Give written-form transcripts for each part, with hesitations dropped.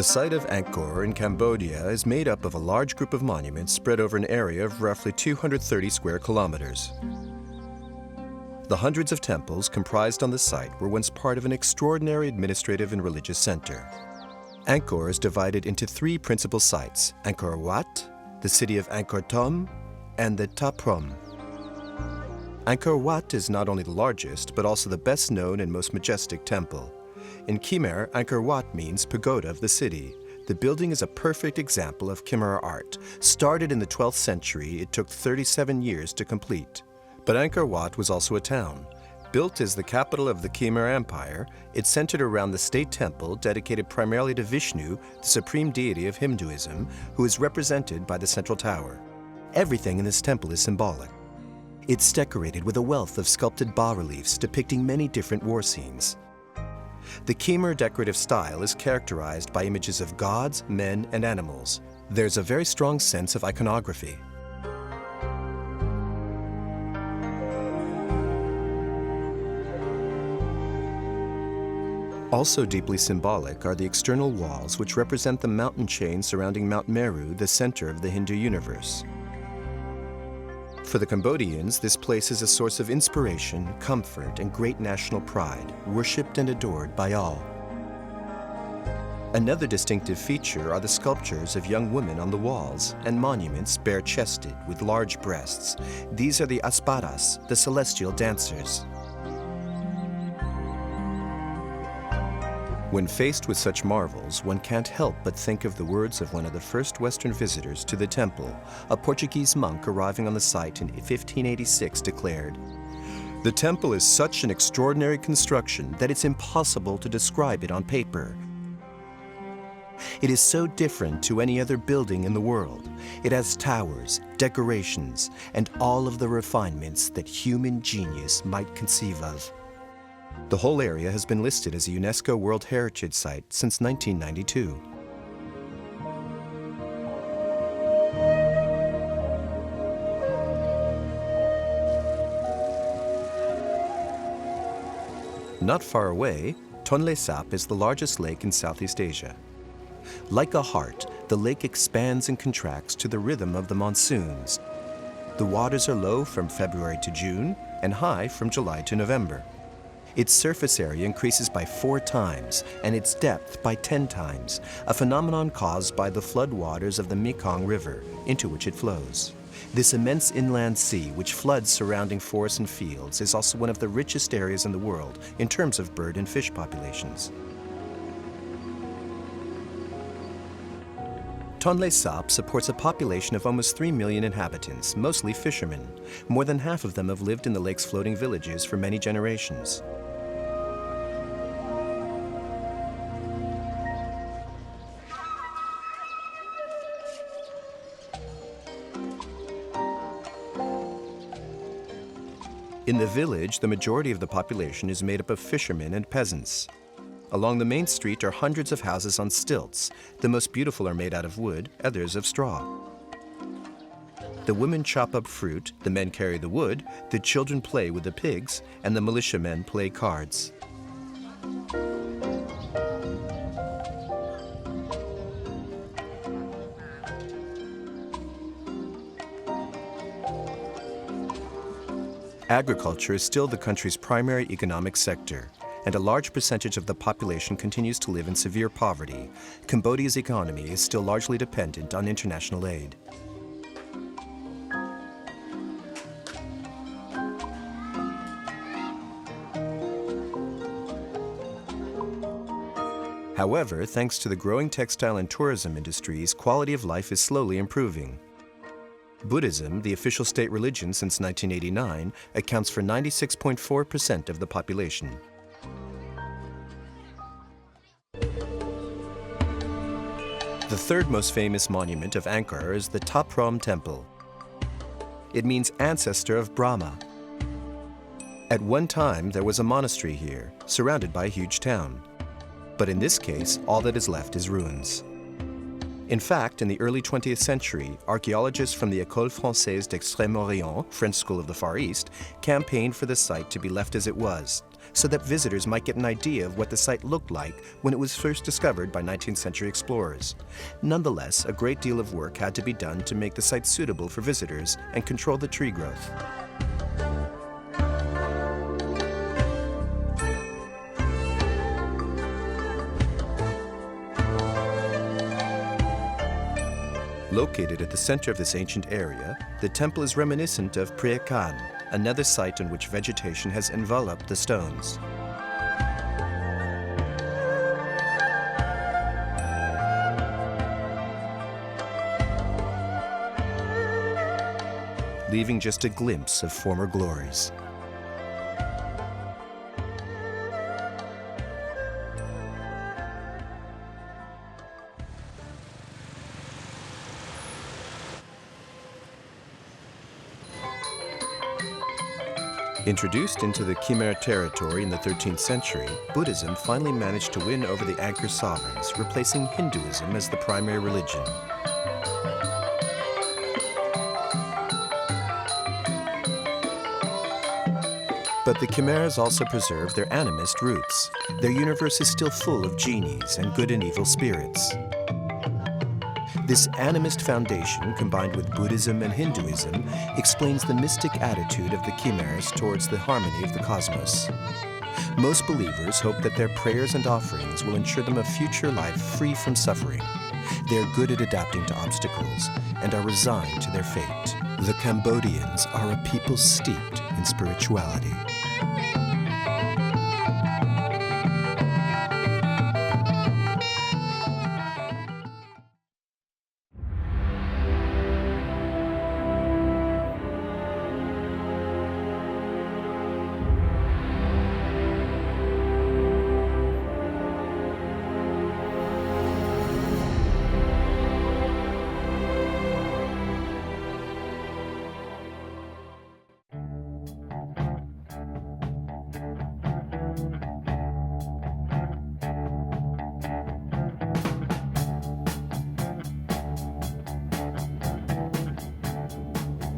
The site of Angkor in Cambodia is made up of a large group of monuments spread over an area of roughly 230 square kilometers. The hundreds of temples comprised on the site were once part of an extraordinary administrative and religious center. Angkor is divided into three principal sites: Angkor Wat, the city of Angkor Thom, and the Thom. Angkor Wat is not only the largest, but also the best known and most majestic temple. In Khmer, Angkor Wat means pagoda of the city. The building is a perfect example of Khmer art. Started in the 12th century, it took 37 years to complete. But Angkor Wat was also a town. Built as the capital of the Khmer Empire, it centered around the state temple dedicated primarily to Vishnu, the supreme deity of Hinduism, who is represented by the central tower. Everything in this temple is symbolic. It's decorated with a wealth of sculpted bas-reliefs depicting many different war scenes. The Khmer decorative style is characterized by images of gods, men, and animals. There's a very strong sense of iconography. Also deeply symbolic are the external walls, which represent the mountain chain surrounding Mount Meru, the center of the Hindu universe. For the Cambodians, this place is a source of inspiration, comfort, and great national pride, worshipped and adored by all. Another distinctive feature are the sculptures of young women on the walls and monuments bare-chested with large breasts. These are the Asparas, the celestial dancers. When faced with such marvels, one can't help but think of the words of one of the first Western visitors to the temple. A Portuguese monk arriving on the site in 1586 declared, "The temple is such an extraordinary construction that it's impossible to describe it on paper. It is so different to any other building in the world. It has towers, decorations, and all of the refinements that human genius might conceive of." The whole area has been listed as a UNESCO World Heritage Site since 1992. Not far away, Tonle Sap is the largest lake in Southeast Asia. Like a heart, the lake expands and contracts to the rhythm of the monsoons. The waters are low from February to June and high from July to November. Its surface area increases by 4 times and its depth by 10 times, a phenomenon caused by the flood waters of the Mekong River, into which it flows. This immense inland sea, which floods surrounding forests and fields, is also one of the richest areas in the world in terms of bird and fish populations. Tonle Sap supports a population of almost 3 million inhabitants, mostly fishermen. More than half of them have lived in the lake's floating villages for many generations. In the village, the majority of the population is made up of fishermen and peasants. Along the main street are hundreds of houses on stilts. The most beautiful are made out of wood, others of straw. The women chop up fruit, the men carry the wood, the children play with the pigs, and the militiamen play cards. Agriculture is still the country's primary economic sector, and a large percentage of the population continues to live in severe poverty. Cambodia's economy is still largely dependent on international aid. However, thanks to the growing textile and tourism industries, quality of life is slowly improving. Buddhism, the official state religion since 1989, accounts for 96.4% of the population. The third most famous monument of Angkor is the Thom Temple. It means ancestor of Brahma. At one time, there was a monastery here, surrounded by a huge town. But in this case, all that is left is ruins. In fact, in the early 20th century, archaeologists from the École Française d'Extrême-Orient, French School of the Far East, campaigned for the site to be left as it was, so that visitors might get an idea of what the site looked like when it was first discovered by 19th century explorers. Nonetheless, a great deal of work had to be done to make the site suitable for visitors and control the tree growth. Located at the center of this ancient area, the temple is reminiscent of Praslin, another site on which vegetation has enveloped the stones. Leaving just a glimpse of former glories. Introduced into the Khmer territory in the 13th century, Buddhism finally managed to win over the Angkor sovereigns, replacing Hinduism as the primary religion. But the Khmers also preserved their animist roots. Their universe is still full of genies and good and evil spirits. This animist foundation, combined with Buddhism and Hinduism, explains the mystic attitude of the Khmers towards the harmony of the cosmos. Most believers hope that their prayers and offerings will ensure them a future life free from suffering. They are good at adapting to obstacles and are resigned to their fate. The Cambodians are a people steeped in spirituality.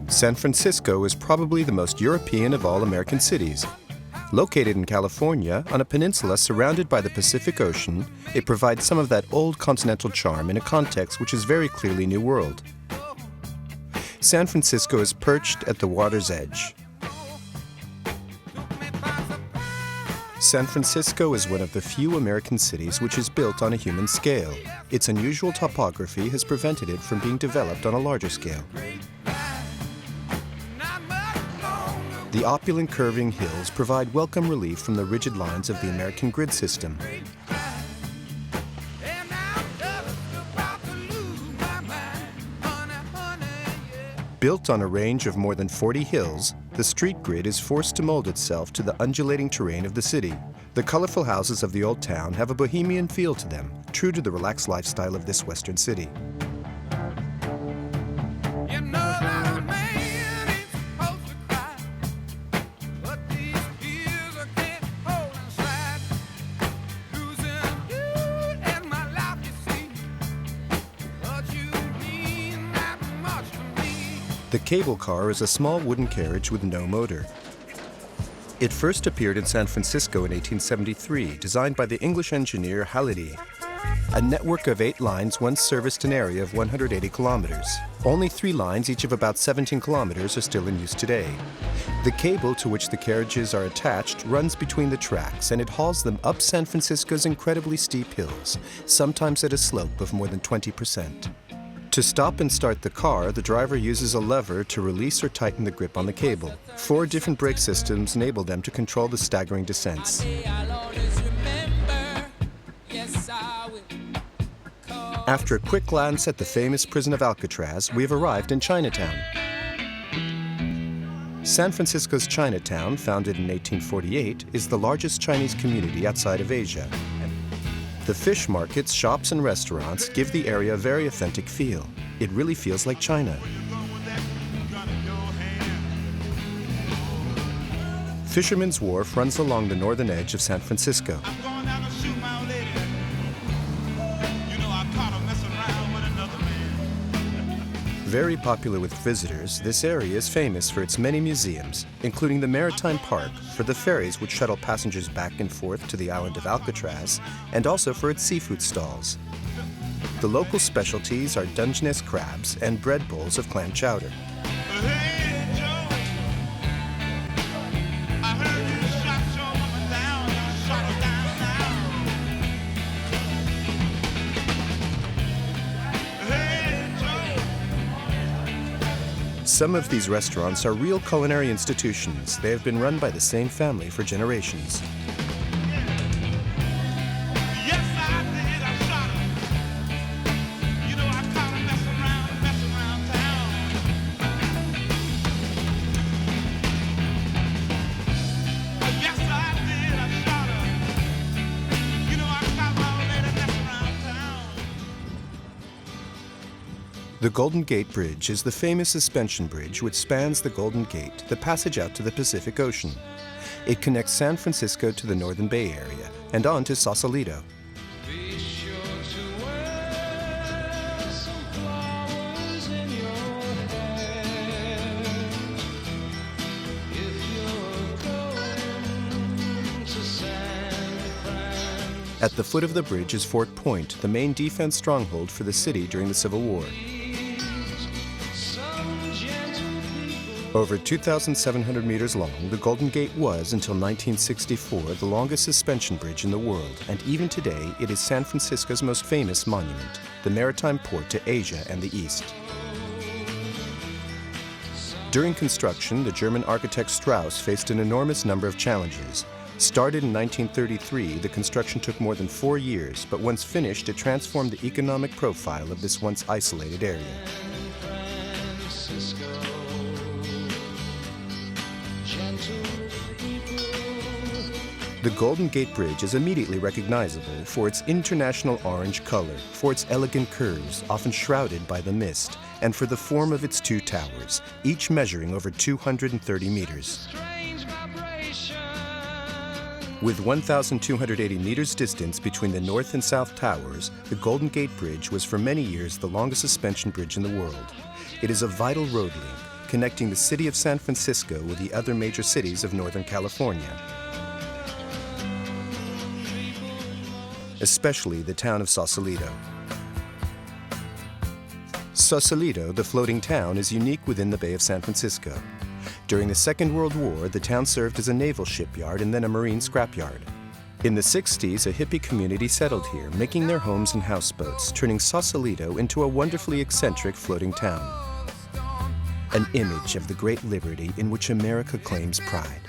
San Francisco is probably the most European of all American cities. Located in California, on a peninsula surrounded by the Pacific Ocean, it provides some of that old continental charm in a context which is very clearly New World. San Francisco is perched at the water's edge. San Francisco is one of the few American cities which is built on a human scale. Its unusual topography has prevented it from being developed on a larger scale. The opulent curving hills provide welcome relief from the rigid lines of the American grid system. Built on a range of more than 40 hills, the street grid is forced to mold itself to the undulating terrain of the city. The colorful houses of the old town have a bohemian feel to them, true to the relaxed lifestyle of this western city. The cable car is a small wooden carriage with no motor. It first appeared in San Francisco in 1873, designed by the English engineer Vallée. A network of 8 lines once serviced an area of 180 kilometers. Only 3 lines, each of about 17 kilometers, are still in use today. The cable to which the carriages are attached runs between the tracks, and it hauls them up San Francisco's incredibly steep hills, sometimes at a slope of more than 20%. To stop and start the car, the driver uses a lever to release or tighten the grip on the cable. 4 different brake systems enable them to control the staggering descents. After a quick glance at the famous prison of Alcatraz, we have arrived in Chinatown. San Francisco's Chinatown, founded in 1848, is the largest Chinese community outside of Asia. The fish markets, shops, and restaurants give the area a very authentic feel. It really feels like China. Fisherman's Wharf runs along the northern edge of San Francisco. Very popular with visitors, this area is famous for its many museums, including the Maritime Park for the ferries which shuttle passengers back and forth to the island of Alcatraz, and also for its seafood stalls. The local specialties are Dungeness crabs and bread bowls of clam chowder. Some of these restaurants are real culinary institutions. They have been run by the same family for generations. The Golden Gate Bridge is the famous suspension bridge which spans the Golden Gate, the passage out to the Pacific Ocean. It connects San Francisco to the Northern Bay Area and on to Sausalito. At the foot of the bridge is Fort Point, the main defense stronghold for the city during the Civil War. Over 2,700 meters long, the Golden Gate was, until 1964, the longest suspension bridge in the world, and even today, it is San Francisco's most famous monument, the maritime port to Asia and the East. During construction, the German architect Strauss faced an enormous number of challenges. Started in 1933, the construction took more than 4 years, but once finished, it transformed the economic profile of this once isolated area. The Golden Gate Bridge is immediately recognizable for its international orange color, for its elegant curves, often shrouded by the mist, and for the form of its two towers, each measuring over 230 meters. With 1,280 meters distance between the north and south towers, the Golden Gate Bridge was for many years the longest suspension bridge in the world. It is a vital road link, connecting the city of San Francisco with the other major cities of Northern California, especially the town of Sausalito. Sausalito, the floating town, is unique within the Bay of San Francisco. During the Second World War, the town served as a naval shipyard and then a marine scrapyard. In the 60s, a hippie community settled here, making their homes in houseboats, turning Sausalito into a wonderfully eccentric floating town. An image of the great liberty in which America claims pride.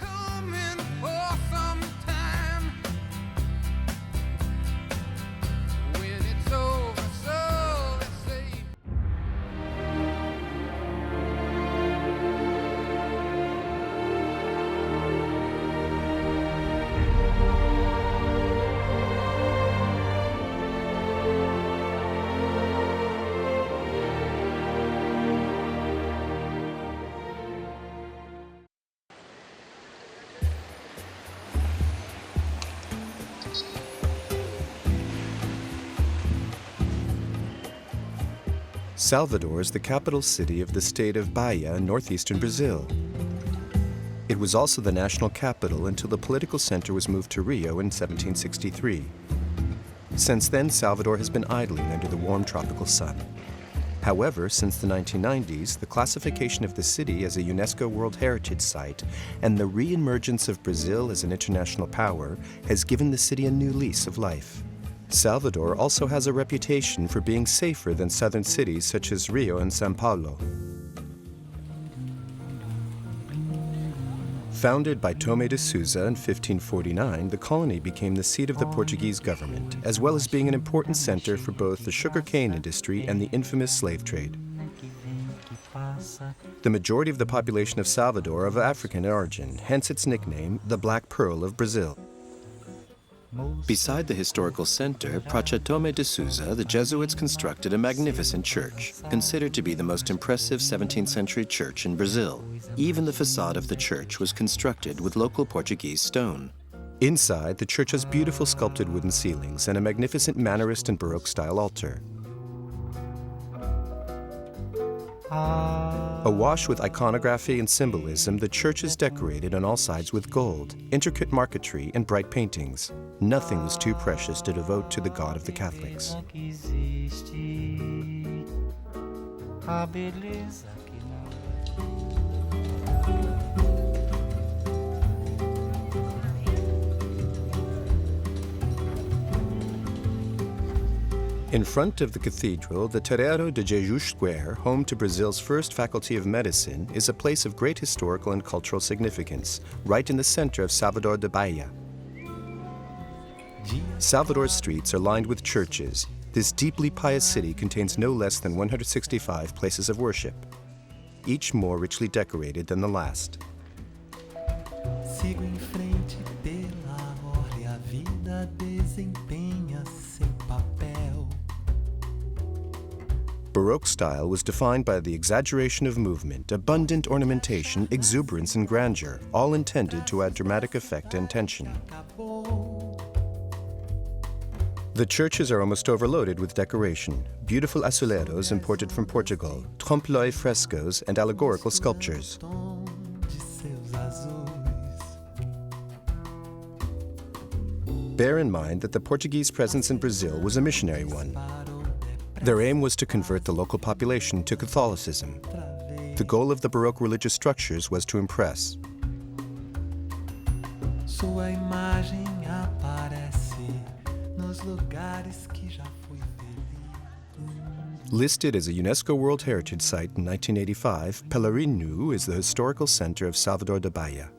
Salvador is the capital city of the state of Bahia in northeastern Brazil. It was also the national capital until the political center was moved to Rio in 1763. Since then, Salvador has been idling under the warm tropical sun. However, since the 1990s, the classification of the city as a UNESCO World Heritage Site and the re-emergence of Brazil as an international power has given the city a new lease of life. Salvador also has a reputation for being safer than southern cities such as Rio and São Paulo. Founded by Thom de Souza in 1549, the colony became the seat of the Portuguese government, as well as being an important center for both the sugarcane industry and the infamous slave trade. The majority of the population of Salvador are of African origin, hence its nickname, the Black Pearl of Brazil. Beside the historical center, Praça Thom de Souza, the Jesuits constructed a magnificent church, considered to be the most impressive 17th century church in Brazil. Even the facade of the church was constructed with local Portuguese stone. Inside, the church has beautiful sculpted wooden ceilings and a magnificent Mannerist and Baroque style altar. Awash with iconography and symbolism, the church is decorated on all sides with gold, intricate marquetry, and bright paintings. Nothing was too precious to devote to the God of the Catholics. In front of the cathedral, the Terreiro de Jesus Square, home to Brazil's first faculty of medicine, is a place of great historical and cultural significance, right in the center of Salvador de Bahia. Salvador's streets are lined with churches. This deeply pious city contains no less than 165 places of worship, each more richly decorated than the last. Sigo em frente pela orla, a vida desempenha seu papel. Baroque style was defined by the exaggeration of movement, abundant ornamentation, exuberance, and grandeur, all intended to add dramatic effect and tension. The churches are almost overloaded with decoration, beautiful azuleros imported from Portugal, trompe-l'œil frescoes, and allegorical sculptures. Bear in mind that the Portuguese presence in Brazil was a missionary one. Their aim was to convert the local population to Catholicism. The goal of the Baroque religious structures was to impress. Sua imagem aparece nos lugares que já fui feliz. Listed as a UNESCO World Heritage Site in 1985, Pelourinho is the historical center of Salvador de Bahia.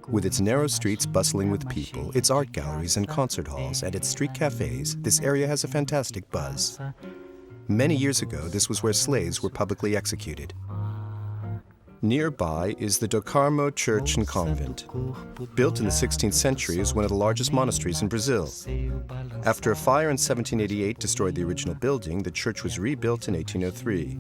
With its narrow streets bustling with people, its art galleries and concert halls, and its street cafes, this area has a fantastic buzz. Many years ago, this was where slaves were publicly executed. Nearby is the Do Carmo Church and Convent. Built in the 16th century, is one of the largest monasteries in Brazil. After a fire in 1788 destroyed the original building, the church was rebuilt in 1803.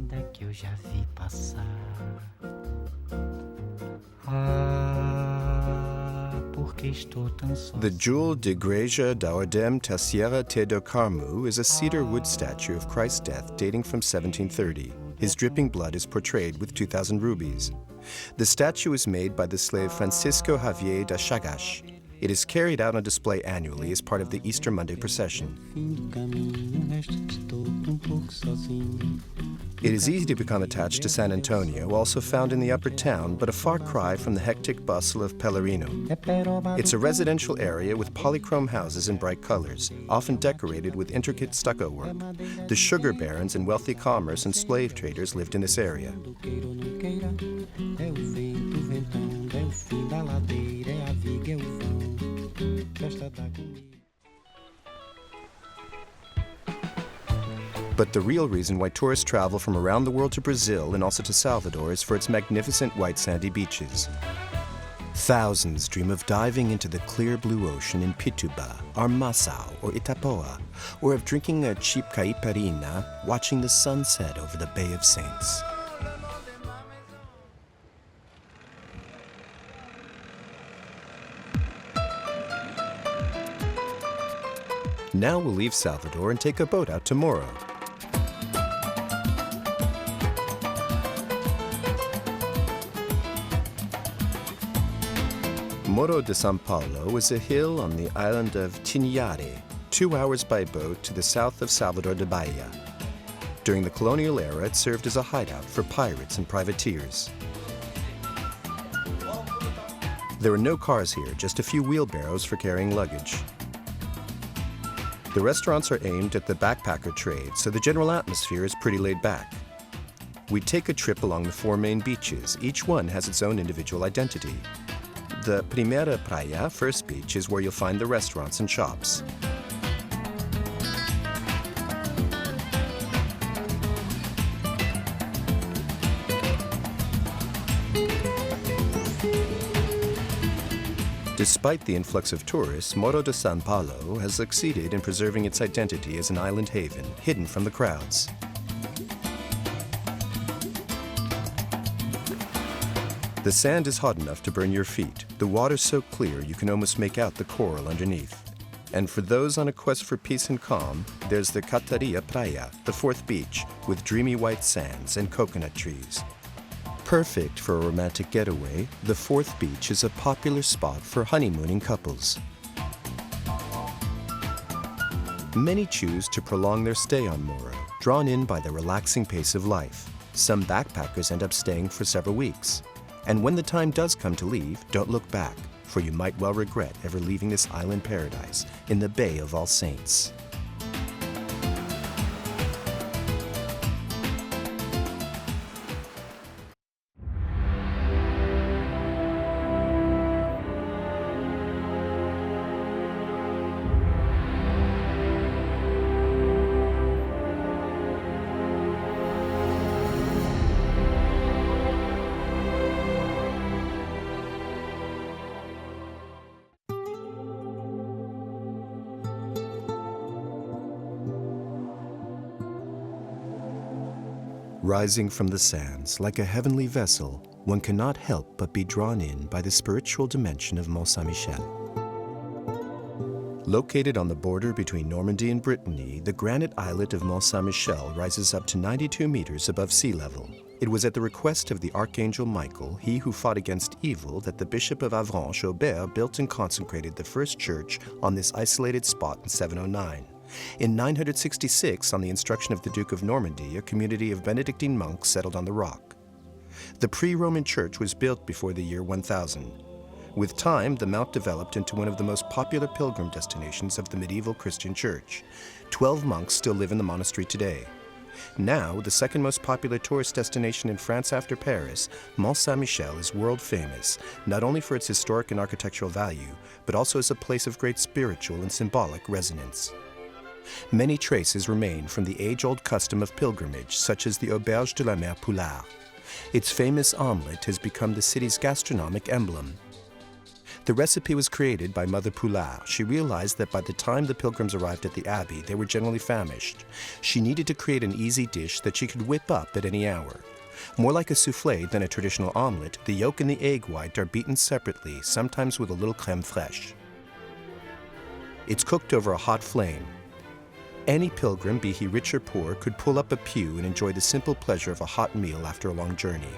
The Jewel de Igreja da Ordem Terceira de do Carmo is a cedar wood statue of Christ's death dating from 1730. His dripping blood is portrayed with 2,000 rubies. The statue is made by the slave Francisco Javier da Chagas. It is carried out on display annually as part of the Easter Monday procession. It is easy to become attached to San Antonio, also found in the upper town, but a far cry from the hectic bustle of Pelourinho. It's a residential area with polychrome houses in bright colors, often decorated with intricate stucco work. The sugar barons and wealthy commerce and slave traders lived in this area. But the real reason why tourists travel from around the world to Brazil and also to Salvador is for its magnificent white sandy beaches. Thousands dream of diving into the clear blue ocean in Pituba, Armaçao, or Itapoa, or of drinking a cheap caipirinha, watching the sunset over the Bay of Saints. Now we'll leave Salvador and take a boat out to Moro. Morro de São Paulo is a hill on the island of Tinhare, 2 hours by boat to the south of Salvador de Bahia. During the colonial era, it served as a hideout for pirates and privateers. There are no cars here, just a few wheelbarrows for carrying luggage. The restaurants are aimed at the backpacker trade, so the general atmosphere is pretty laid back. We take a trip along the 4 main beaches. Each one has its own individual identity. The Primeira Praia, first beach, is where you'll find the restaurants and shops. Despite the influx of tourists, Morro de São Paulo has succeeded in preserving its identity as an island haven, hidden from the crowds. The sand is hot enough to burn your feet. The water's so clear you can almost make out the coral underneath. And for those on a quest for peace and calm, there's the Cataria Praia, the fourth beach, with dreamy white sands and coconut trees. Perfect for a romantic getaway, the fourth beach is a popular spot for honeymooning couples. Many choose to prolong their stay on Moro, drawn in by the relaxing pace of life. Some backpackers end up staying for several weeks. And when the time does come to leave, don't look back, for you might well regret ever leaving this island paradise in the Bay of All Saints. Rising from the sands like a heavenly vessel, one cannot help but be drawn in by the spiritual dimension of Mont Saint-Michel. Located on the border between Normandy and Brittany, the granite islet of Mont Saint-Michel rises up to 92 meters above sea level. It was at the request of the Archangel Michael, he who fought against evil, that the Bishop of Avranches, Aubert, built and consecrated the first church on this isolated spot in 709. In 966, on the instruction of the Duke of Normandy, a community of Benedictine monks settled on the rock. The pre-Roman church was built before the year 1000. With time, the mount developed into one of the most popular pilgrim destinations of the medieval Christian church. 12 monks still live in the monastery today. Now, the second most popular tourist destination in France after Paris, Mont Saint-Michel is world famous, not only for its historic and architectural value, but also as a place of great spiritual and symbolic resonance. Many traces remain from the age-old custom of pilgrimage, such as the Auberge de la Mère Poulard. Its famous omelette has become the city's gastronomic emblem. The recipe was created by Mother Poulard. She realized that by the time the pilgrims arrived at the abbey, they were generally famished. She needed to create an easy dish that she could whip up at any hour. More like a soufflé than a traditional omelette, the yolk and the egg white are beaten separately, sometimes with a little crème fraîche. It's cooked over a hot flame. Any pilgrim, be he rich or poor, could pull up a pew and enjoy the simple pleasure of a hot meal after a long journey.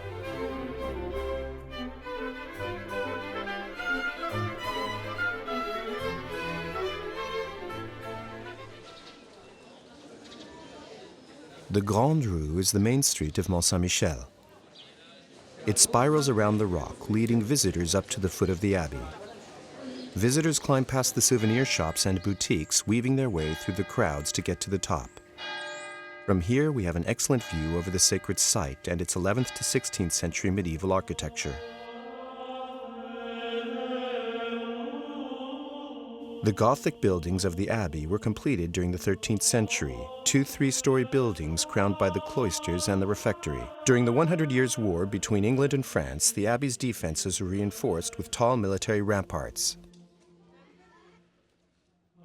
The Grande Rue is the main street of Mont Saint-Michel. It spirals around the rock, leading visitors up to the foot of the abbey. Visitors climb past the souvenir shops and boutiques, weaving their way through the crowds to get to the top. From here, we have an excellent view over the sacred site and its 11th to 16th century medieval architecture. The Gothic buildings of the abbey were completed during the 13th century, two 3-story buildings crowned by the cloisters and the refectory. During the 100 Years' War between England and France, the abbey's defenses were reinforced with tall military ramparts.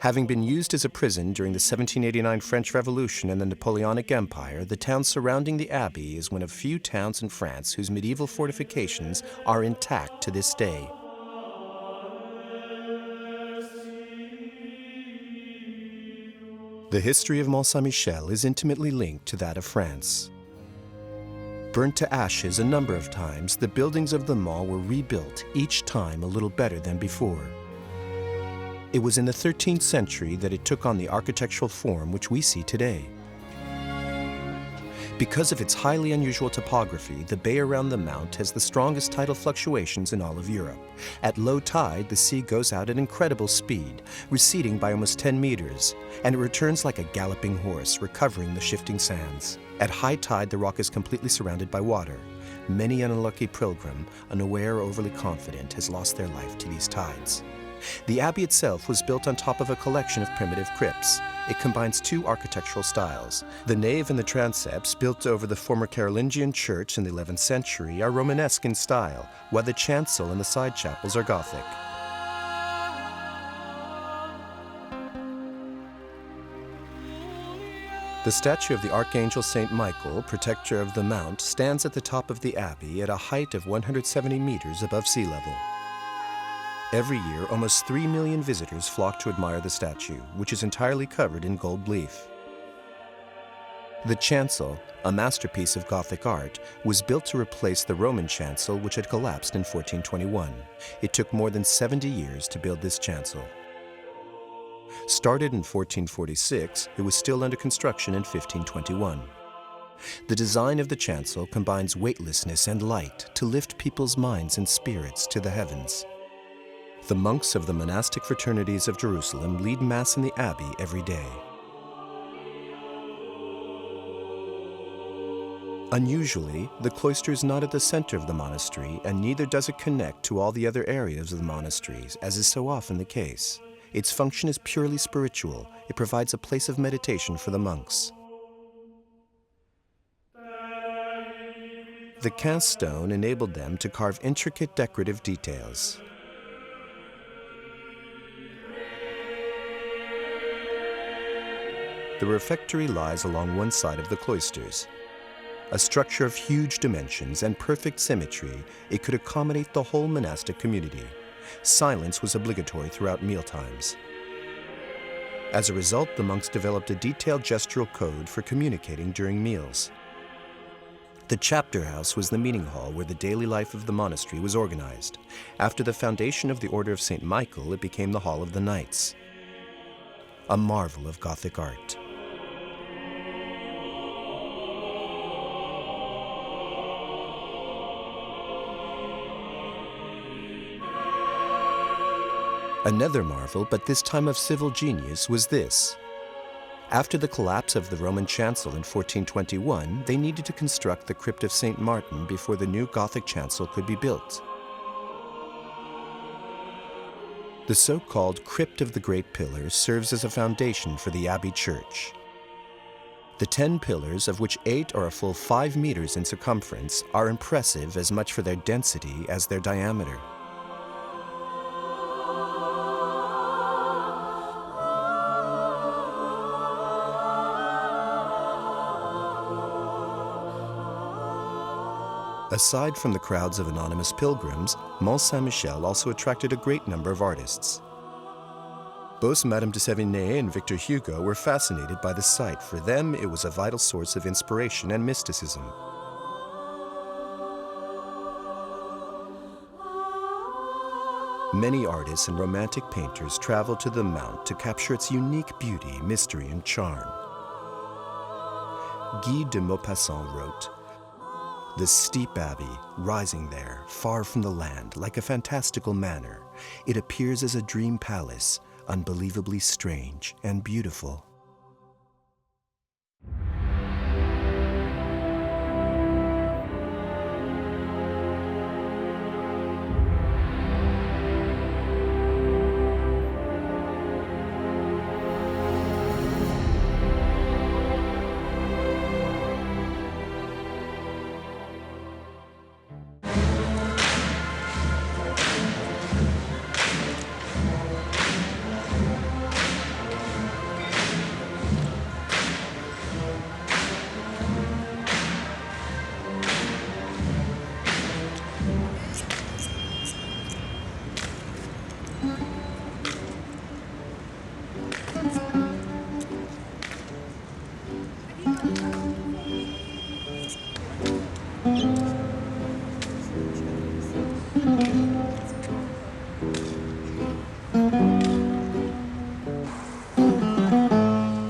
Having been used as a prison during the 1789 French Revolution and the Napoleonic Empire, the town surrounding the abbey is one of few towns in France whose medieval fortifications are intact to this day. The history of Mont Saint-Michel is intimately linked to that of France. Burnt to ashes a number of times, the buildings of the Mont were rebuilt, each time a little better than before. It was in the 13th century that it took on the architectural form which we see today. Because of its highly unusual topography, the bay around the mount has the strongest tidal fluctuations in all of Europe. At low tide, the sea goes out at incredible speed, receding by almost 10 meters, and it returns like a galloping horse, recovering the shifting sands. At high tide, the rock is completely surrounded by water. Many an unlucky pilgrim, unaware or overly confident, has lost their life to these tides. The abbey itself was built on top of a collection of primitive crypts. It combines two architectural styles. The nave and the transepts, built over the former Carolingian church in the 11th century, are Romanesque in style, while the chancel and the side chapels are Gothic. The statue of the Archangel Saint Michael, protector of the Mount, stands at the top of the abbey at a height of 170 meters above sea level. Every year, almost 3 million visitors flock to admire the statue, which is entirely covered in gold leaf. The chancel, a masterpiece of Gothic art, was built to replace the Roman chancel which had collapsed in 1421. It took more than 70 years to build this chancel. Started in 1446, it was still under construction in 1521. The design of the chancel combines weightlessness and light to lift people's minds and spirits to the heavens. The monks of the monastic fraternities of Jerusalem lead Mass in the Abbey every day. Unusually, the cloister is not at the center of the monastery, and neither does it connect to all the other areas of the monasteries, as is so often the case. Its function is purely spiritual. It provides a place of meditation for the monks. The cast stone enabled them to carve intricate decorative details. The refectory lies along one side of the cloisters. A structure of huge dimensions and perfect symmetry, it could accommodate the whole monastic community. Silence was obligatory throughout mealtimes. As a result, the monks developed a detailed gestural code for communicating during meals. The chapter house was the meeting hall where the daily life of the monastery was organized. After the foundation of the Order of St. Michael, it became the Hall of the Knights, a marvel of Gothic art. Another marvel, but this time of civil genius, was this. After the collapse of the Roman chancel in 1421, they needed to construct the crypt of St. Martin before the new Gothic chancel could be built. The so-called Crypt of the Great Pillars serves as a foundation for the Abbey Church. The 10 pillars, of which 8 are a full 5 meters in circumference, are impressive as much for their density as their diameter. Aside from the crowds of anonymous pilgrims, Mont Saint-Michel also attracted a great number of artists. Both Madame de Sévigné and Victor Hugo were fascinated by the site. For them, it was a vital source of inspiration and mysticism. Many artists and romantic painters traveled to the Mount to capture its unique beauty, mystery, and charm. Guy de Maupassant wrote, "The steep abbey, rising there, far from the land, like a fantastical manor, it appears as a dream palace, unbelievably strange and beautiful."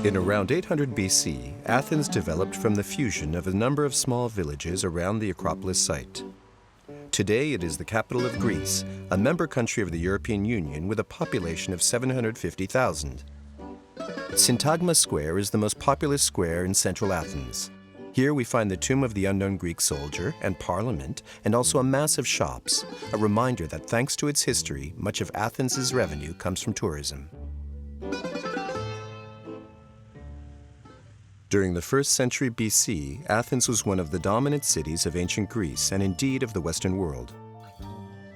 In around 800 BC, Athens developed from the fusion of a number of small villages around the Acropolis site. Today it is the capital of Greece, a member country of the European Union with a population of 750,000. Syntagma Square is the most populous square in central Athens. Here we find the tomb of the unknown Greek soldier and parliament, and also a mass of shops, a reminder that thanks to its history, much of Athens' revenue comes from tourism. During the 1st century BC, Athens was one of the dominant cities of ancient Greece and indeed of the Western world.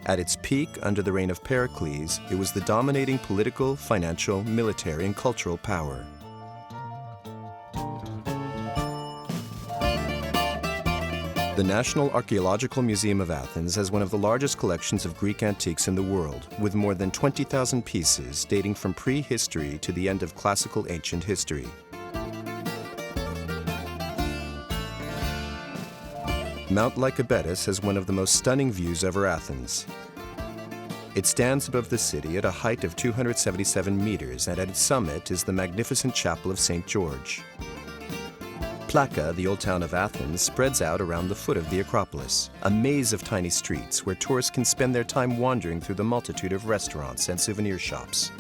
At its peak, under the reign of Pericles, it was the dominating political, financial, military, and cultural power. The National Archaeological Museum of Athens has one of the largest collections of Greek antiques in the world, with more than 20,000 pieces dating from prehistory to the end of classical ancient history. Mount Lycabettus has one of the most stunning views over Athens. It stands above the city at a height of 277 meters, and at its summit is the magnificent chapel of St. George. Plaka, the old town of Athens, spreads out around the foot of the Acropolis, a maze of tiny streets where tourists can spend their time wandering through the multitude of restaurants and souvenir shops.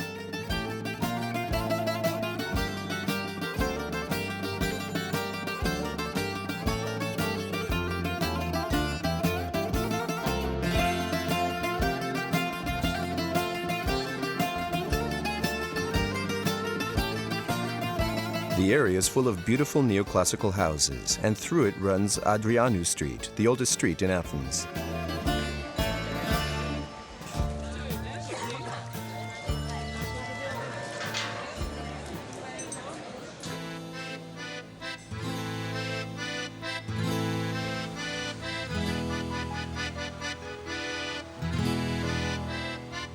The area is full of beautiful neoclassical houses, and through it runs Adrianou Street, the oldest street in Athens.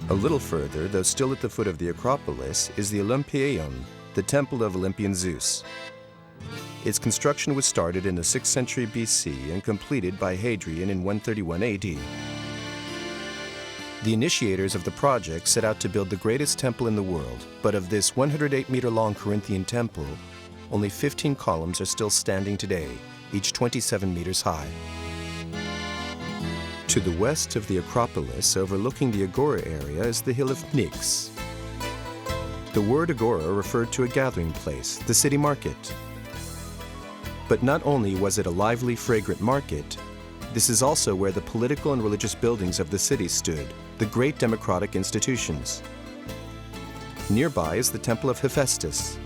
A little further, though still at the foot of the Acropolis, is the Olympieion, the temple of Olympian Zeus. Its construction was started in the 6th century BC and completed by Hadrian in 131 AD. The initiators of the project set out to build the greatest temple in the world, but of this 108-meter-long Corinthian temple, only 15 columns are still standing today, each 27 meters high. To the west of the Acropolis, overlooking the Agora area, is the hill of Pnyx. The word agora referred to a gathering place, the city market. But not only was it a lively, fragrant market, this is also where the political and religious buildings of the city stood, the great democratic institutions. Nearby is the Temple of Hephaestus.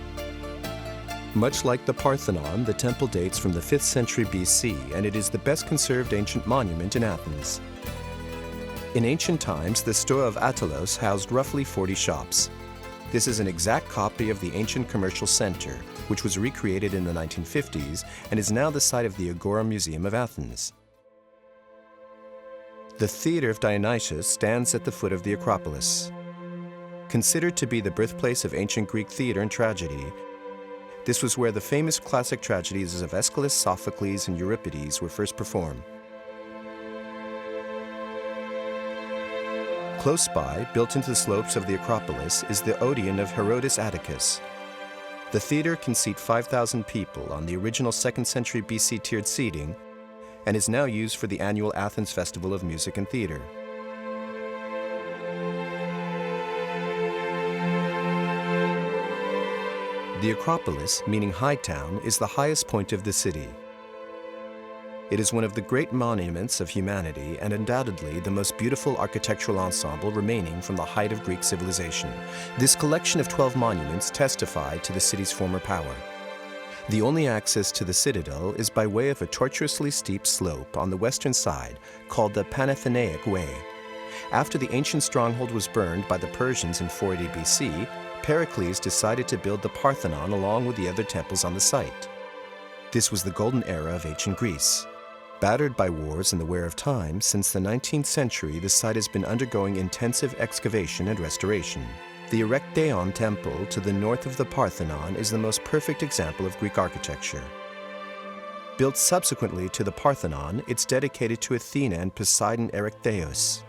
Much like the Parthenon, the temple dates from the 5th century BC, and it is the best conserved ancient monument in Athens. In ancient times, the Stoa of Attalos housed roughly 40 shops. This is an exact copy of the ancient commercial center, which was recreated in the 1950s and is now the site of the Agora Museum of Athens. The Theater of Dionysius stands at the foot of the Acropolis. Considered to be the birthplace of ancient Greek theater and tragedy, this was where the famous classic tragedies of Aeschylus, Sophocles, and Euripides were first performed. Close by, built into the slopes of the Acropolis, is the Odeon of Herodotus Atticus. The theater can seat 5,000 people on the original 2nd century BC tiered seating and is now used for the annual Athens Festival of Music and Theater. The Acropolis, meaning High Town, is the highest point of the city. It is one of the great monuments of humanity and undoubtedly the most beautiful architectural ensemble remaining from the height of Greek civilization. This collection of 12 monuments testify to the city's former power. The only access to the citadel is by way of a tortuously steep slope on the western side called the Panathenaic Way. After the ancient stronghold was burned by the Persians in 480 BC, Pericles decided to build the Parthenon along with the other temples on the site. This was the golden era of ancient Greece. Battered by wars and the wear of time, since the 19th century the site has been undergoing intensive excavation and restoration. The Erechtheion Temple to the north of the Parthenon is the most perfect example of Greek architecture. Built subsequently to the Parthenon, it's dedicated to Athena and Poseidon Erechtheus.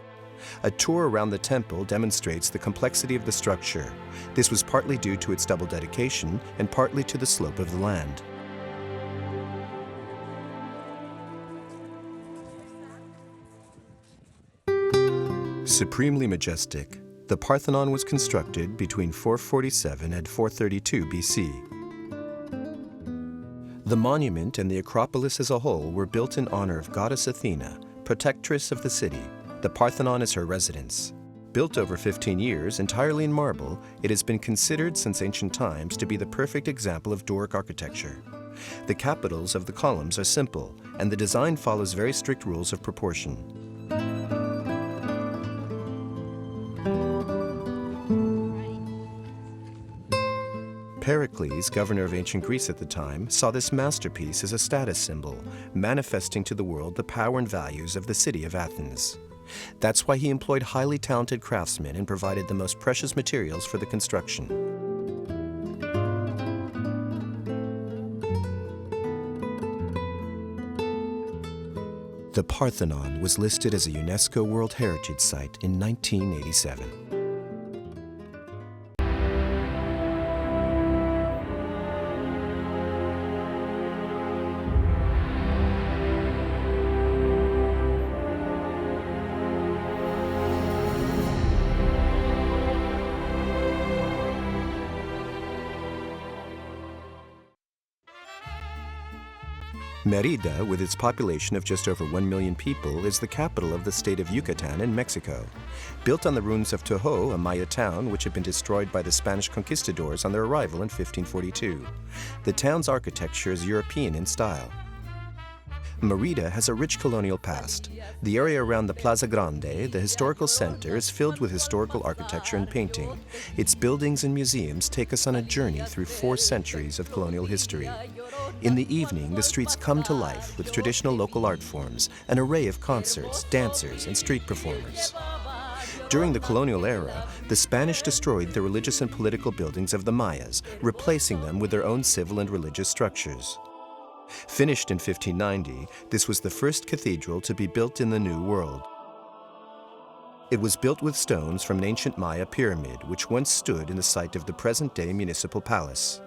A tour around the temple demonstrates the complexity of the structure. This was partly due to its double dedication and partly to the slope of the land. Supremely majestic, the Parthenon was constructed between 447 and 432 BC. The monument and the Acropolis as a whole were built in honor of goddess Athena, protectress of the city. The Parthenon is her residence. Built over 15 years, entirely in marble, it has been considered since ancient times to be the perfect example of Doric architecture. The capitals of the columns are simple, and the design follows very strict rules of proportion. Pericles, governor of ancient Greece at the time, saw this masterpiece as a status symbol, manifesting to the world the power and values of the city of Athens. That's why he employed highly talented craftsmen and provided the most precious materials for the construction. The Parthenon was listed as a UNESCO World Heritage Site in 1987. Mérida, with its population of just over 1 million people, is the capital of the state of Yucatan in Mexico. Built on the ruins of Toho, a Maya town which had been destroyed by the Spanish conquistadors on their arrival in 1542. The town's architecture is European in style. Mérida has a rich colonial past. The area around the Plaza Grande, the historical center, is filled with historical architecture and painting. Its buildings and museums take us on a journey through 4 centuries of colonial history. In the evening, the streets come to life with traditional local art forms, an array of concerts, dancers, and street performers. During the colonial era, the Spanish destroyed the religious and political buildings of the Mayas, replacing them with their own civil and religious structures. Finished in 1590, this was the first cathedral to be built in the New World. It was built with stones from an ancient Maya pyramid, which once stood in the site of the present-day municipal palace.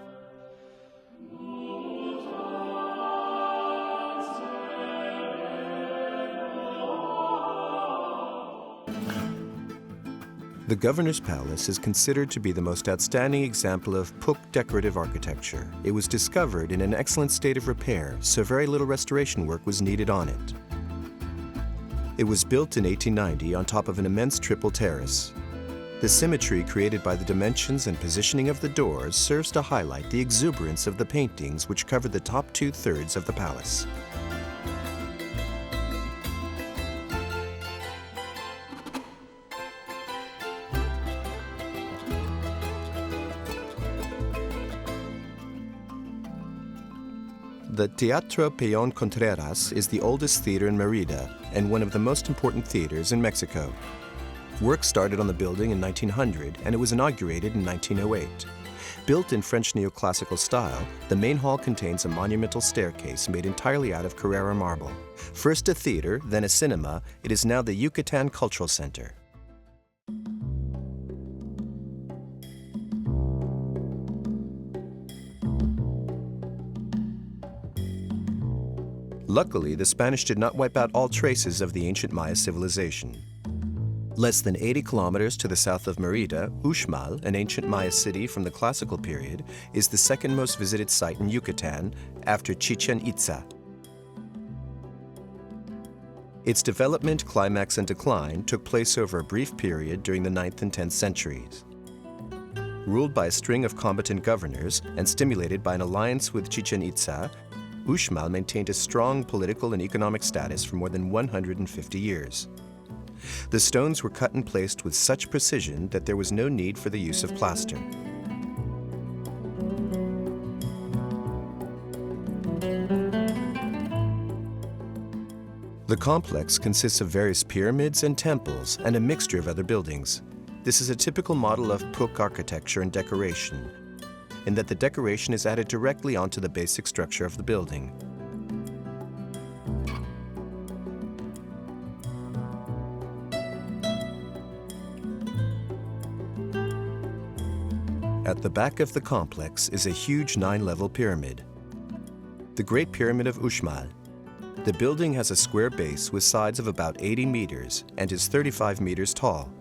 The Governor's Palace is considered to be the most outstanding example of Puk decorative architecture. It was discovered in an excellent state of repair, so very little restoration work was needed on it. It was built in 1890 on top of an immense triple terrace. The symmetry created by the dimensions and positioning of the doors serves to highlight the exuberance of the paintings which cover the top 2/3 of the palace. The Teatro Peón Contreras is the oldest theater in Mérida and one of the most important theaters in Mexico. Work started on the building in 1900 and it was inaugurated in 1908. Built in French neoclassical style, the main hall contains a monumental staircase made entirely out of Carrara marble. First a theater, then a cinema, it is now the Yucatan Cultural Center. Luckily, the Spanish did not wipe out all traces of the ancient Maya civilization. Less than 80 kilometers to the south of Mérida, Uxmal, an ancient Maya city from the classical period, is the second most visited site in Yucatan after Chichen Itza. Its development, climax, and decline took place over a brief period during the 9th and 10th centuries. Ruled by a string of competent governors and stimulated by an alliance with Chichen Itza, Uxmal maintained a strong political and economic status for more than 150 years. The stones were cut and placed with such precision that there was no need for the use of plaster. The complex consists of various pyramids and temples and a mixture of other buildings. This is a typical model of Puk architecture and decoration, in that the decoration is added directly onto the basic structure of the building. At the back of the complex is a huge 9-level pyramid, the Great Pyramid of Uxmal. The building has a square base with sides of about 80 meters and is 35 meters tall.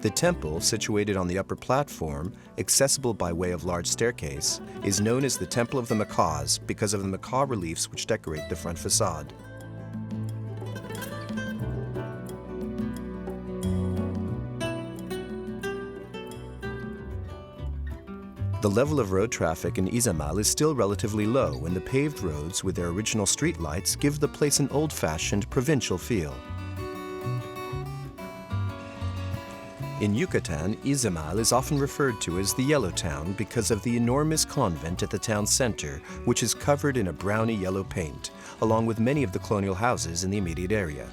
The temple, situated on the upper platform, accessible by way of large staircase, is known as the Temple of the Macaws because of the macaw reliefs which decorate the front facade. The level of road traffic in Izamal is still relatively low, and the paved roads with their original street lights give the place an old-fashioned provincial feel. In Yucatan, Izamal is often referred to as the Yellow Town because of the enormous convent at the town center, which is covered in a browny yellow paint, along with many of the colonial houses in the immediate area.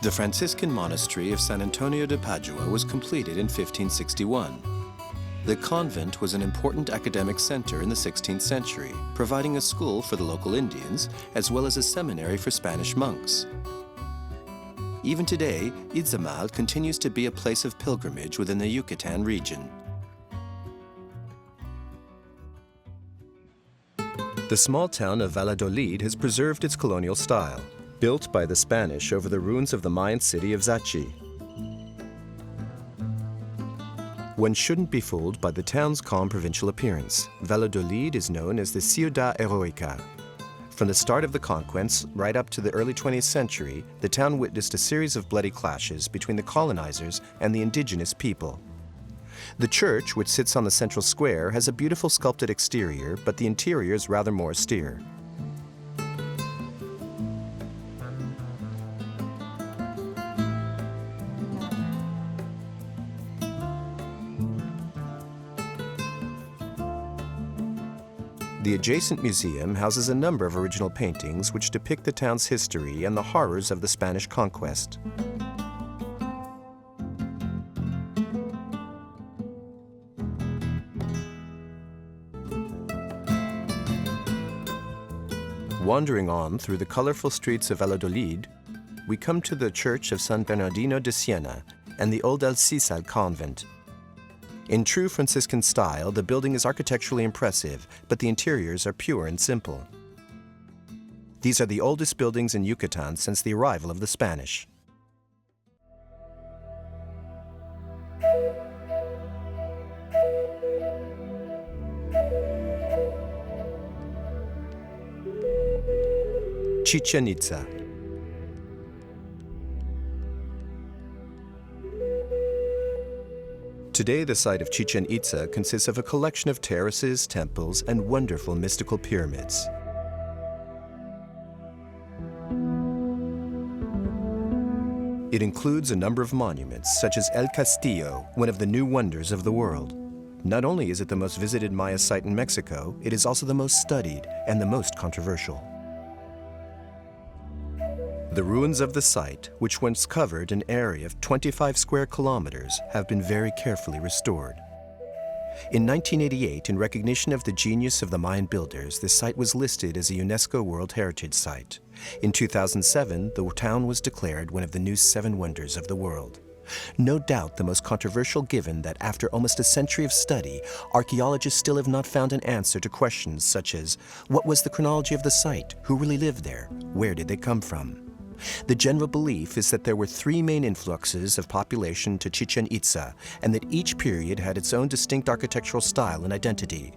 The Franciscan monastery of San Antonio de Padua was completed in 1561. The convent was an important academic center in the 16th century, providing a school for the local Indians, as well as a seminary for Spanish monks. Even today, Izamal continues to be a place of pilgrimage within the Yucatan region. The small town of Valladolid has preserved its colonial style, built by the Spanish over the ruins of the Mayan city of Zachi. One shouldn't be fooled by the town's calm provincial appearance. Valladolid is known as the Ciudad Heroica. From the start of the conquest right up to the early 20th century, the town witnessed a series of bloody clashes between the colonizers and the indigenous people. The church, which sits on the central square, has a beautiful sculpted exterior, but the interior is rather more austere. The adjacent museum houses a number of original paintings which depict the town's history and the horrors of the Spanish conquest. Wandering on through the colorful streets of Valladolid, we come to the church of San Bernardino de Siena and the old Alcisal convent. In true Franciscan style, the building is architecturally impressive, but the interiors are pure and simple. These are the oldest buildings in Yucatan since the arrival of the Spanish. Chichen Itza. Today, the site of Chichen Itza consists of a collection of terraces, temples, and wonderful mystical pyramids. It includes a number of monuments, such as El Castillo, one of the new wonders of the world. Not only is it the most visited Maya site in Mexico, it is also the most studied and the most controversial. The ruins of the site, which once covered an area of 25 square kilometers, have been very carefully restored. In 1988, in recognition of the genius of the Mayan builders, the site was listed as a UNESCO World Heritage Site. In 2007, the town was declared one of the new 7 wonders of the world. No doubt the most controversial, given that after almost a century of study, archaeologists still have not found an answer to questions such as, what was the chronology of the site? Who really lived there? Where did they come from? The general belief is that there were 3 main influxes of population to Chichen Itza, and that each period had its own distinct architectural style and identity.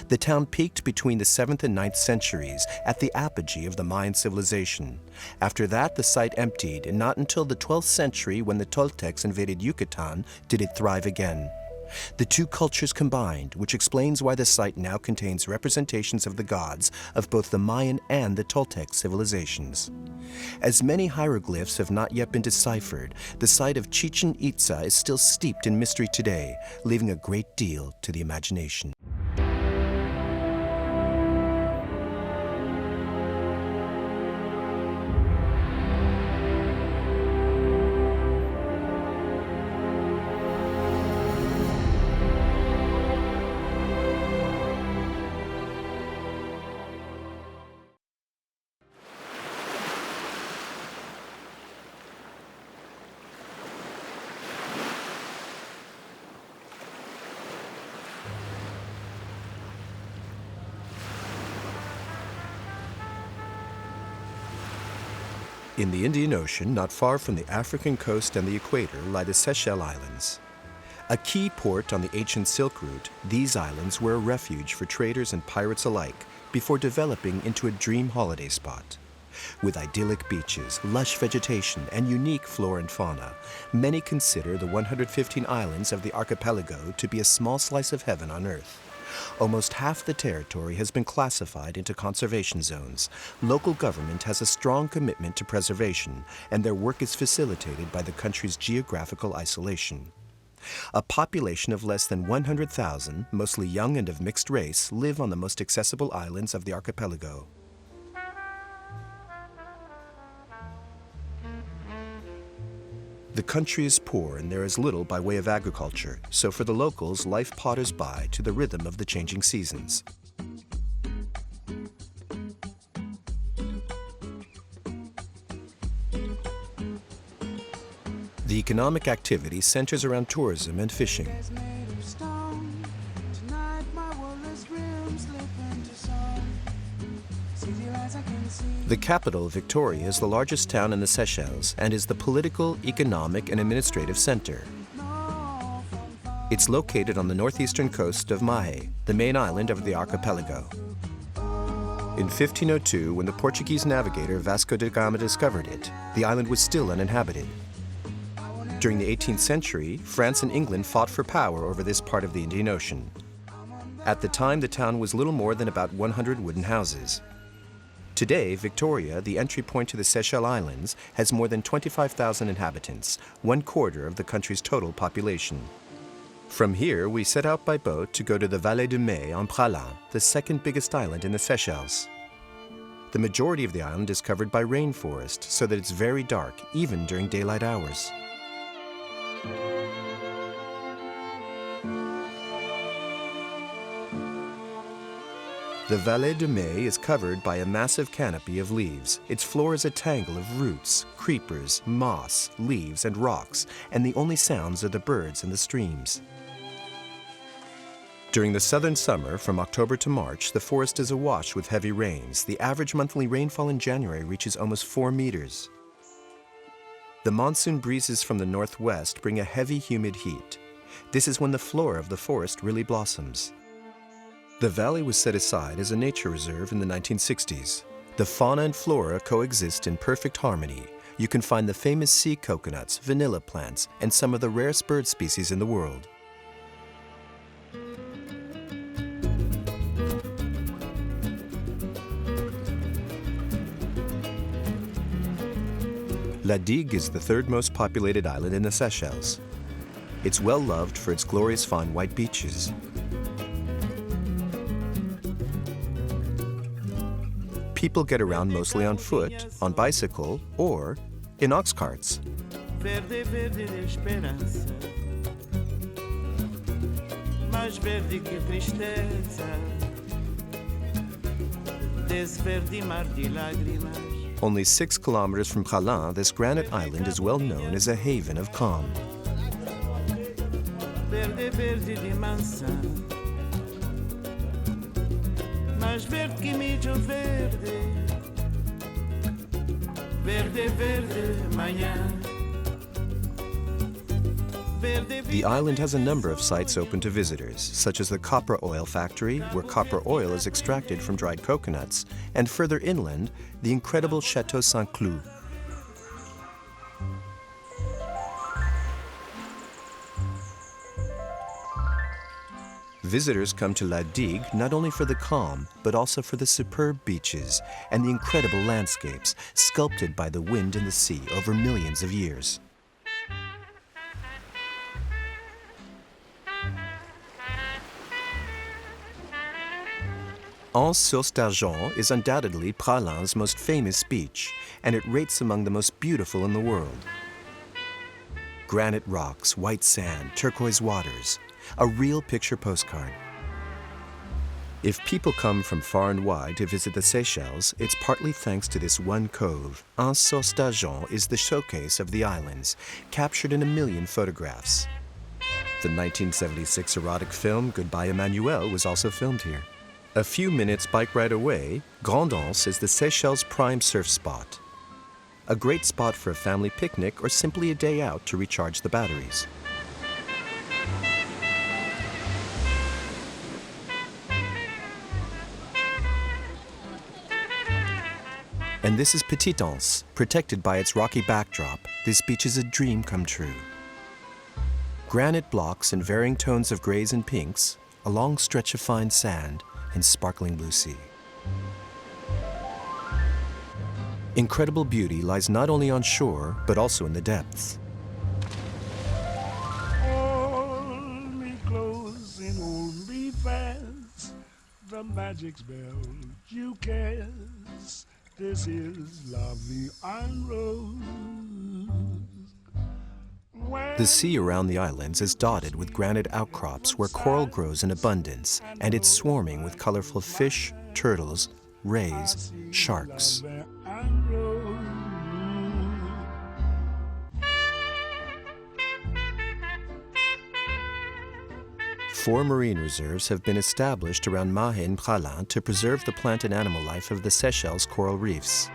The town peaked between the 7th and 9th centuries at the apogee of the Mayan civilization. After that, the site emptied, and not until the 12th century, when the Toltecs invaded Yucatan, did it thrive again. The two cultures combined, which explains why the site now contains representations of the gods of both the Mayan and the Toltec civilizations. As many hieroglyphs have not yet been deciphered, the site of Chichen Itza is still steeped in mystery today, leaving a great deal to the imagination. In the Indian Ocean, not far from the African coast and the equator, lie the Seychelles Islands. A key port on the ancient Silk Route, these islands were a refuge for traders and pirates alike before developing into a dream holiday spot. With idyllic beaches, lush vegetation, and unique flora and fauna, many consider the 115 islands of the archipelago to be a small slice of heaven on earth. Almost half the territory has been classified into conservation zones. Local government has a strong commitment to preservation, and their work is facilitated by the country's geographical isolation. A population of less than 100,000, mostly young and of mixed race, live on the most accessible islands of the archipelago. The country is poor and there is little by way of agriculture, so for the locals, life potters by to the rhythm of the changing seasons. The economic activity centers around tourism and fishing. The capital, Victoria, is the largest town in the Seychelles and is the political, economic, and administrative center. It's located on the northeastern coast of Vallée, the main island of the archipelago. In 1502, when the Portuguese navigator Vasco da Gama discovered it, the island was still uninhabited. During the 18th century, France and England fought for power over this part of the Indian Ocean. At the time, the town was little more than about 100 wooden houses. Today, Victoria, the entry point to the Seychelles Islands, has more than 25,000 inhabitants, 1/4 of the country's total population. From here, we set out by boat to go to the Vallée de Mai on Praslin, the second biggest island in the Seychelles. The majority of the island is covered by rainforest, so that it's very dark, even during daylight hours. The Vallée de Mai is covered by a massive canopy of leaves. Its floor is a tangle of roots, creepers, moss, leaves, and rocks, and the only sounds are the birds and the streams. During the southern summer, from October to March, the forest is awash with heavy rains. The average monthly rainfall in January reaches almost 4 meters. The monsoon breezes from the northwest bring a heavy, humid heat. This is when the flora of the forest really blossoms. The valley was set aside as a nature reserve in the 1960s. The fauna and flora coexist in perfect harmony. You can find the famous sea coconuts, vanilla plants, and some of the rarest bird species in the world. La Digue is the third most populated island in the Seychelles. It's well loved for its glorious fine white beaches. People get around mostly on foot, on bicycle, or in ox carts. Verde, verde de esperança, mais verde que tristeza, desverde mar de lágrimas. Only 6 kilometers from Praslin, this granite island is well known as a haven of calm. Verde, verde de mansão, mais verde que milho verde, verde, verde, Mayan. The island has a number of sites open to visitors, such as the copra oil factory, where copra oil is extracted from dried coconuts, and further inland, the incredible Chateau Saint-Cloud. Visitors come to La Digue not only for the calm, but also for the superb beaches and the incredible landscapes sculpted by the wind and the sea over millions of years. Anse d'Argent is undoubtedly Praslin's most famous beach, and it rates among the most beautiful in the world. Granite rocks, white sand, turquoise waters, a real picture postcard. If people come from far and wide to visit the Seychelles, it's partly thanks to this one cove. Anse d'Argent is the showcase of the islands, captured in 1 million photographs. The 1976 erotic film Goodbye Emmanuel was also filmed here. A few minutes bike ride away, Grand Anse is the Seychelles' prime surf spot. A great spot for a family picnic or simply a day out to recharge the batteries. And this is Petit Anse, protected by its rocky backdrop. This beach is a dream come true. Granite blocks in varying tones of grays and pinks, a long stretch of fine sand and sparkling blue sea. Incredible beauty lies not only on shore, but also in the depths. Hold me close and hold me fast. The magic spell you cast. This is lovely and rose. The sea around the islands is dotted with granite outcrops where coral grows in abundance, and it's swarming with colorful fish, turtles, rays, sharks. Four marine reserves have been established around Mahé and Praslin to preserve the plant and animal life of the Seychelles coral reefs.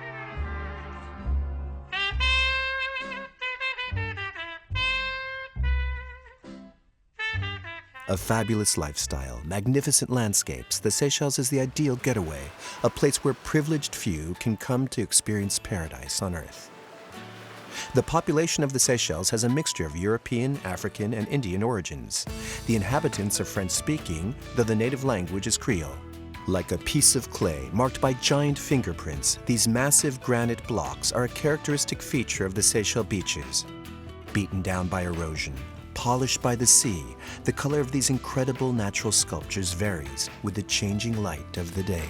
A fabulous lifestyle, magnificent landscapes, the Seychelles is the ideal getaway, a place where privileged few can come to experience paradise on earth. The population of the Seychelles has a mixture of European, African, and Indian origins. The inhabitants are French-speaking, though the native language is Creole. Like a piece of clay marked by giant fingerprints, these massive granite blocks are a characteristic feature of the Seychelles beaches. Beaten down by erosion, polished by the sea, the color of these incredible natural sculptures varies with the changing light of the day.